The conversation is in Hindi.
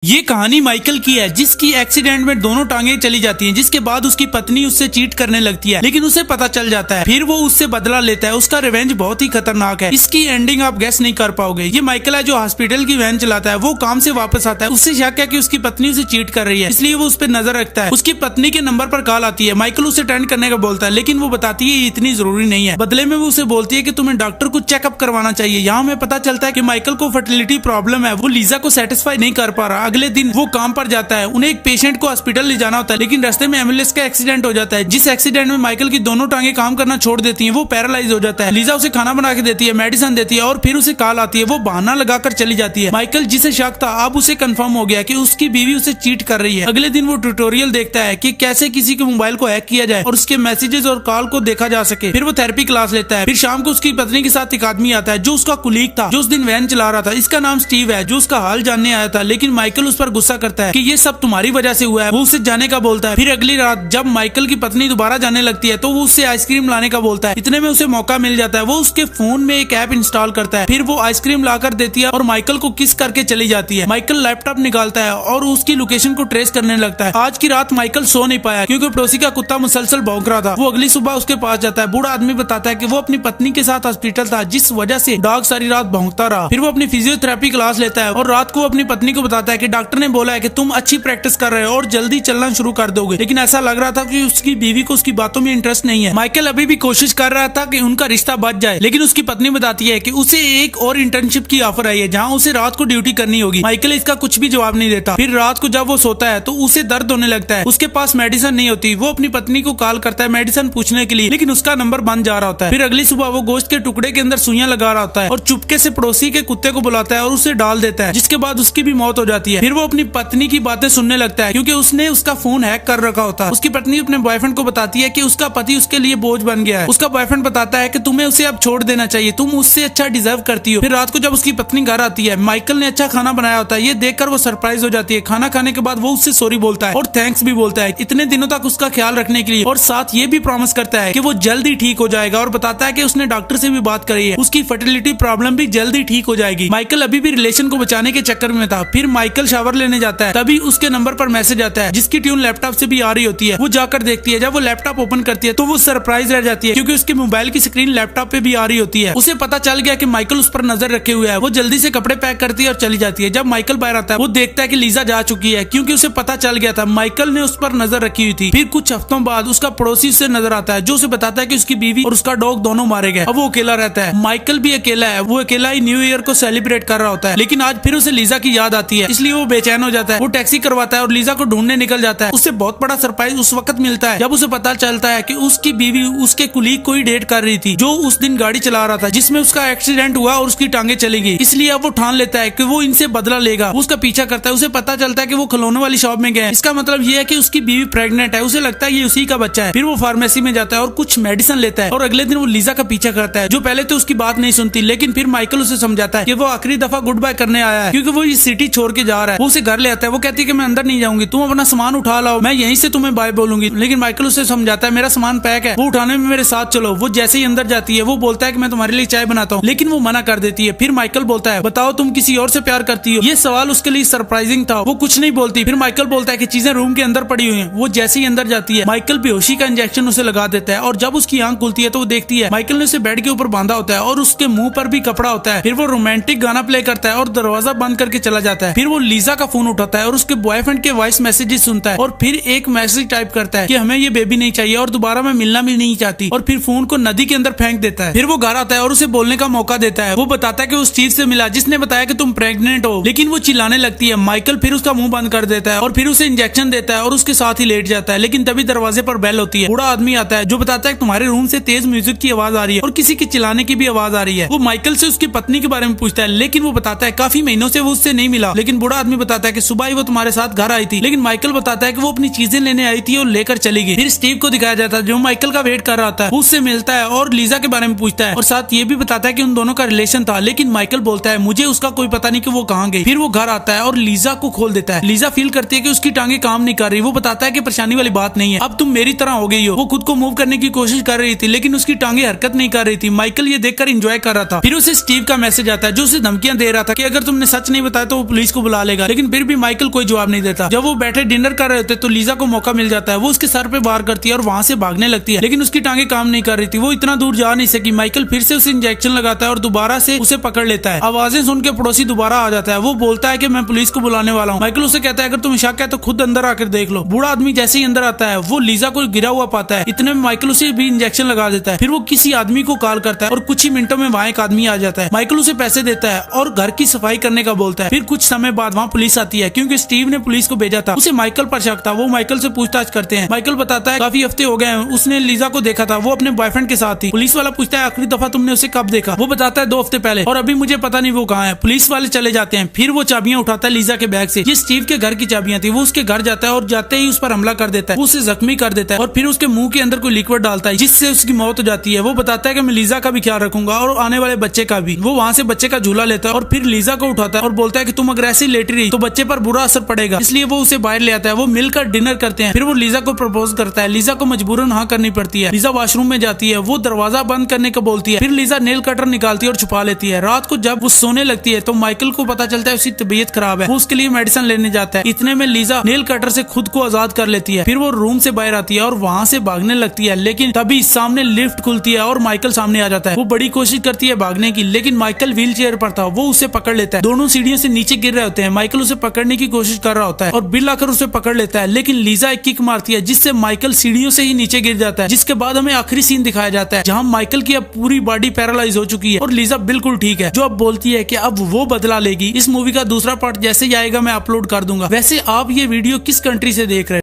ये कहानी माइकल की है, जिसकी एक्सीडेंट में दोनों टांगे चली जाती हैं, जिसके बाद उसकी पत्नी उससे चीट करने लगती है, लेकिन उसे पता चल जाता है। फिर वो उससे बदला लेता है। उसका रिवेंज बहुत ही खतरनाक है। इसकी एंडिंग आप गेस नहीं कर पाओगे। ये माइकल है जो हॉस्पिटल की वैन चलाता है। वो काम से वापस आता है। उससे शक है कि उसकी पत्नी उसे चीट कर रही है, इसलिए वो उस पर नजर रखता है। उसकी पत्नी के नंबर पर कॉल आती है। माइकल उसे अटेंड करने का बोलता है, लेकिन वो बताती है ये इतनी जरूरी नहीं है। बदले में वो उसे बोलती है कि तुम्हें डॉक्टर को चेकअप करवाना चाहिए। यहाँ हमें पता चलता है कि माइकल को फर्टिलिटी प्रॉब्लम है। वो लीजा को सेटिस्फाई नहीं कर पा रहा। अगले दिन वो काम पर जाता है। उन्हें एक पेशेंट को हॉस्पिटल ले जाना होता है, लेकिन रास्ते में एम्बुलेंस का एक्सीडेंट हो जाता है, जिस एक्सीडेंट में माइकल की दोनों टांगे काम करना छोड़ देती हैं। वो पैरालाइज हो जाता है। लीजा उसे खाना बना के देती है, मेडिसिन देती है और फिर उसे कॉल आती है। वो बहाना लगाकर चली जाती है। माइकल जिसे शक था, अब उसे कंफर्म हो गया कि उसकी बीवी उसे चीट कर रही है। अगले दिन वो ट्यूटोरियल देखता है कि कैसे किसी के मोबाइल को हैक किया जाए और उसके मैसेजेस और कॉल को देखा जा सके। फिर वो थेरेपी क्लास लेता है। फिर शाम को उसकी पत्नी के साथ एक आदमी आता है जो उसका कुलीग था, जो उस दिन वैन चला रहा था। इसका नाम स्टीव है, जो उसका हाल जानने आया था। लेकिन माइकल उस पर गुस्सा करता है कि ये सब तुम्हारी वजह से हुआ है। वो उसे जाने का बोलता है। फिर अगली रात जब माइकल की पत्नी दोबारा जाने लगती है, तो वो उससे आइसक्रीम लाने का बोलता है। इतने में उसे मौका मिल जाता है। वो उसके फोन में एक ऐप इंस्टॉल करता है। फिर वो आइसक्रीम लाकर देती है और माइकल को किस करके चली जाती है। माइकल लैपटॉप निकालता है और उसकी लोकेशन को ट्रेस करने लगता है। आज की रात माइकल सो नहीं पाया क्योंकि पड़ोसी का कुत्ता मुसलसल भौंक रहा था। वो अगली सुबह उसके पास जाता है। बूढ़ा आदमी बताता है कि वो अपनी पत्नी के साथ हॉस्पिटल था, जिस वजह से डॉग सारी रात भौंकता रहा। फिर वो अपनी फिजियोथेरेपी क्लास लेता है और रात को अपनी पत्नी को बताता है कि डॉक्टर ने बोला है कि तुम अच्छी प्रैक्टिस कर रहे हो और जल्दी चलना शुरू कर दोगे। लेकिन ऐसा लग रहा था कि उसकी बीवी को उसकी बातों में इंटरेस्ट नहीं है। माइकल अभी भी कोशिश कर रहा था कि उनका रिश्ता बच जाए, लेकिन उसकी पत्नी बताती है कि उसे एक और इंटर्नशिप की ऑफर आई है, जहां उसे रात को ड्यूटी करनी होगी। माइकल इसका कुछ भी जवाब नहीं देता। फिर रात को जब वो सोता है तो उसे दर्द होने लगता है। उसके पास मेडिसिन नहीं होती। वो अपनी पत्नी को कॉल करता है मेडिसिन पूछने के लिए, लेकिन उसका नंबर बंद जा रहा होता है। फिर अगली सुबह वो गोश्त के टुकड़े के अंदर सुइयां लगा रहा होता है और चुपके से पड़ोसी के कुत्ते को बुलाता है और उसे डाल देता है, जिसके बाद उसकी भी मौत हो जाती है। फिर वो अपनी पत्नी की बातें सुनने लगता है क्योंकि उसने उसका फोन हैक कर रखा होता है। उसकी पत्नी अपने बॉयफ्रेंड को बताती है कि उसका पति उसके लिए बोझ बन गया है। उसका बॉयफ्रेंड बताता है कि तुम्हें उसे अब छोड़ देना चाहिए, तुम उससे अच्छा डिजर्व करती हो। फिर रात को जब उसकी पत्नी घर आती है, माइकल ने अच्छा खाना बनाया होता है। ये देखकर वो सरप्राइज हो जाती है। खाना खाने के बाद वो उससे सॉरी बोलता है और थैंक्स भी बोलता है इतने दिनों तक उसका ख्याल रखने के लिए, और साथ ये भी प्रॉमिस करता है कि वो जल्दी ठीक हो जाएगा और बताता है कि उसने डॉक्टर से भी बात करी है, उसकी फर्टिलिटी प्रॉब्लम भी जल्दी ठीक हो जाएगी। माइकल अभी भी रिलेशन को बचाने के चक्कर में था। फिर माइकल शावर लेने जाता है, तभी उसके नंबर पर मैसेज आता है जिसकी ट्यून लैपटॉप से भी आ रही होती है। वो जाकर देखती है। जब वो लैपटॉप ओपन करती है तो वो सरप्राइज रह जाती है क्योंकि उसके मोबाइल की स्क्रीन लैपटॉप पे भी आ रही होती है। उसे पता चल गया कि माइकल उस पर नजर रखे हुए है। वो जल्दी से कपड़े पैक करती है और चली जाती है। जब माइकल बाहर आता है, वो देखता है कि लीजा जा चुकी है क्योंकि उसे पता चल गया था माइकल ने उस पर नजर रखी हुई थी। फिर कुछ हफ्तों बाद उसका पड़ोसी उससे नजर आता है, जो उसे बताता है कि उसकी बीवी और उसका डॉग दोनों मारे गए। अब वो अकेला रहता है। माइकल भी अकेला है। वो अकेला ही न्यू ईयर को सेलिब्रेट कर रहा होता है, लेकिन आज फिर उसे लीजा की याद आती है, इसलिए वो बेचैन हो जाता है। वो टैक्सी करवाता है और लीजा को ढूंढने निकल जाता है। उससे बहुत बड़ा सरप्राइज उस वक्त मिलता है जब उसे पता चलता है कि उसकी बीवी उसके कुलीग को ही डेट कर रही थी, जो उस दिन गाड़ी चला रहा था जिसमें उसका एक्सीडेंट हुआ और उसकी टांगे चली गई। इसलिए अब वो ठान लेता है कि वो इनसे बदला लेगा। वो उसका पीछा करता है। उसे पता चलता है कि वो खिलौने वाली शॉप में गए। इसका मतलब ये है कि उसकी बीवी प्रेग्नेंट है। उसे लगता है ये उसी का बच्चा है। फिर वो फार्मेसी में जाता है और कुछ मेडिसिन लेता है और अगले दिन वो लीजा का पीछा करता है, जो पहले तो उसकी बात नहीं सुनती, लेकिन फिर माइकल उसे समझाता है कि वो आखिरी दफा गुड बाय करने आया है क्योंकि वो ये सिटी छोड़ के जा रहा है। वो उसे घर ले आता है। वो कहती है कि मैं अंदर नहीं जाऊंगी, तुम अपना सामान उठा लाओ, मैं यहीं से तुम्हें बाय बोलूंगी। लेकिन माइकल उसे समझाता है मेरा सामान पैक है, वो उठाने में मेरे साथ चलो। वो जैसे ही अंदर जाती है, वो बोलता है कि मैं तुम्हारे लिए चाय बनाता हूँ, लेकिन वो मना कर देती है। फिर माइकल बोलता है बताओ तुम किसी और से प्यार करती हो। ये सवाल उसके लिए सरप्राइजिंग था। वो कुछ नहीं बोलती। फिर माइकल बोलता है कि चीजें रूम के अंदर पड़ी हुई हैं। वो जैसे ही अंदर जाती है, माइकल बेहोशी का इंजेक्शन उसे लगा देता है और जब उसकी आंख खुलती है तो वो देखती है माइकल ने उसे बेड के ऊपर बांधा होता है और उसके मुंह पर भी कपड़ा होता है। फिर वो रोमांटिक गाना प्ले करता है और दरवाजा बंद करके चला जाता है। फिर वो लीजा का फोन उठाता है और उसके बॉयफ्रेंड के वॉइस मैसेजेस सुनता है और फिर एक मैसेज टाइप करता है कि हमें ये बेबी नहीं चाहिए और दोबारा मैं मिलना भी नहीं चाहती, और फिर फोन को नदी के अंदर फेंक देता है। फिर वो घर आता है और उसे बोलने का मौका देता है। वो बताता है कि उस चीज से मिला जिसने बताया कि तुम प्रेग्नेंट हो, लेकिन वो चिल्लाने लगती है। माइकल फिर उसका मुंह बंद कर देता है और फिर उसे इंजेक्शन देता है और उसके साथ ही लेट जाता है। लेकिन तभी दरवाजे पर बेल होती है। बूढ़ा आदमी आता है जो बताता है तुम्हारे रूम से तेज म्यूजिक की आवाज आ रही है और किसी के चिल्लाने की भी आवाज आ रही है। वो माइकल से उसकी पत्नी के बारे में पूछता है, लेकिन वो बताता है काफी महीनों से वो उससे नहीं मिला। लेकिन बूढ़ा आदमी बताता है कि सुबह ही वो तुम्हारे साथ घर आई थी। लेकिन माइकल बताता है कि वो अपनी चीजें लेने आई थी और लेकर चली गई। फिर स्टीव को दिखाया जाता है जो माइकल का वेट कर रहा था। वो उससे मिलता है और लीजा के बारे में पूछता है और साथ ये भी बताता है कि उन दोनों का रिलेशन था, लेकिन माइकल बोलता है मुझे उसका कोई पता नहीं कि वो कहाँ गई। फिर वो घर आता है और लीजा को खोल देता है। लीजा फील करती है कि उसकी टांगे काम नहीं कर रही। वो बताता है कि परेशानी वाली बात नहीं है, अब तुम मेरी तरह हो गई हो। वो खुद को मूव करने की कोशिश कर रही थी, लेकिन उसकी टांगे हरकत नहीं कर रही थी। माइकल ये देखकर एंजॉय कर रहा था। फिर उसे स्टीव का मैसेज आता है जो उसे धमकियां दे रहा था कि अगर तुमने सच नहीं बताया तो वो पुलिस को बुला लेगा, लेकिन फिर भी माइकल कोई जवाब नहीं देता। जब वो बैठे डिनर कर रहे होते तो लीजा को मौका मिल जाता है, वो उसके सर पे वार करती है और वहां से भागने लगती है, लेकिन उसकी टांगे काम नहीं कर रही थी, वो इतना दूर जा नहीं सकी। माइकल फिर से उसे इंजेक्शन लगाता है और दोबारा से उसे पकड़ लेता है। आवाजें सुन के पड़ोसी दोबारा आ जाता है, वो बोलता है कि मैं पुलिस को बुलाने वाला हूँ। माइकल उसे कहता है अगर तुम्हें शक है तो खुद अंदर आकर देख लो। बूढ़ा आदमी जैसे ही अंदर आता है वो लीजा को गिरा हुआ पाता है, इतने में माइकल उसे भी इंजेक्शन लगा देता है। फिर वो किसी आदमी को कॉल करता है और कुछ ही मिनटों में वहाँ एक आदमी आ जाता है। माइकल उसे पैसे देता है और घर की सफाई करने का बोलता है। फिर कुछ समय बाद वहाँ पुलिस आती है, क्योंकि स्टीव ने पुलिस को भेजा था। उसे माइकल पर शक था, वो माइकल से पूछताछ करते हैं। माइकल बताता है काफी हफ्ते हो गए हैं, उसने लीजा को देखा था, वो अपने बॉयफ्रेंड के साथ थी। पुलिस वाला पूछता है आखिरी दफा तुमने उसे कब देखा? वो बताता है 2 हफ्ते पहले, और अभी मुझे पता नहीं वो कहाँ है। पुलिस वाले चले जाते हैं। फिर वो चाबियां उठाता है लीजा के बैग से, ये स्टीव के घर की चाबियां थी। वो उसके घर जाता है और जाते ही उस पर हमला कर देता है, वो उसे जख्मी कर देता है और फिर उसके मुंह के अंदर कोई लिक्विड डालता है जिससे उसकी मौत हो जाती है। वो बताता है कि मैं लीजा का भी ख्याल रखूंगा और आने वाले बच्चे का भी। वो वहाँ से बच्चे का झूला लेता है और फिर लीजा को उठाता है और बोलता है कि तुम अगर ऐसे ही लेटी रही तो बच्चे पर बुरा असर पड़ेगा, इसलिए वो उसे बाहर ले आता है। वो मिलकर डिनर करते हैं। फिर वो लीजा को प्रपोज करता है, लीजा को मजबूरन हाँ करनी पड़ती है। लीजा वॉशरूम में जाती है, वो दरवाजा बंद करने को बोलती है। फिर लीजा नेल कटर निकालती है और छुपा लेती है। रात को जब वो सोने लगती है तो माइकल को पता चलता है उसकी तबीयत खराब है, वो उसके लिए मेडिसिन लेने जाता है। इतने में लीजा नेल कटर से खुद को आजाद कर लेती है। फिर वो रूम से बाहर आती है और वहाँ से भागने लगती है, लेकिन तभी सामने लिफ्ट खुलती है और माइकल सामने आ जाता है। वो बड़ी कोशिश करती है भागने की, लेकिन माइकल व्हील चेयर पर था, वो उसे पकड़ लेता है। दोनों सीढ़ियों से नीचे गिर रहे होते हैं। माइकल उसे पकड़ने की कोशिश कर रहा होता है और बिल आकर उसे पकड़ लेता है, लेकिन लीजा एक किक मारती है जिससे माइकल सीढ़ियों से ही नीचे गिर जाता है। जिसके बाद हमें आखिरी सीन दिखाया जाता है जहाँ माइकल की अब पूरी बॉडी पैरालाइज हो चुकी है और लीजा बिल्कुल ठीक है, जो अब बोलती है कि अब वो बदला लेगी। इस मूवी का दूसरा पार्ट जैसे ही आएगा मैं अपलोड कर दूंगा। वैसे आप ये वीडियो किस कंट्री से देख रहे हैं?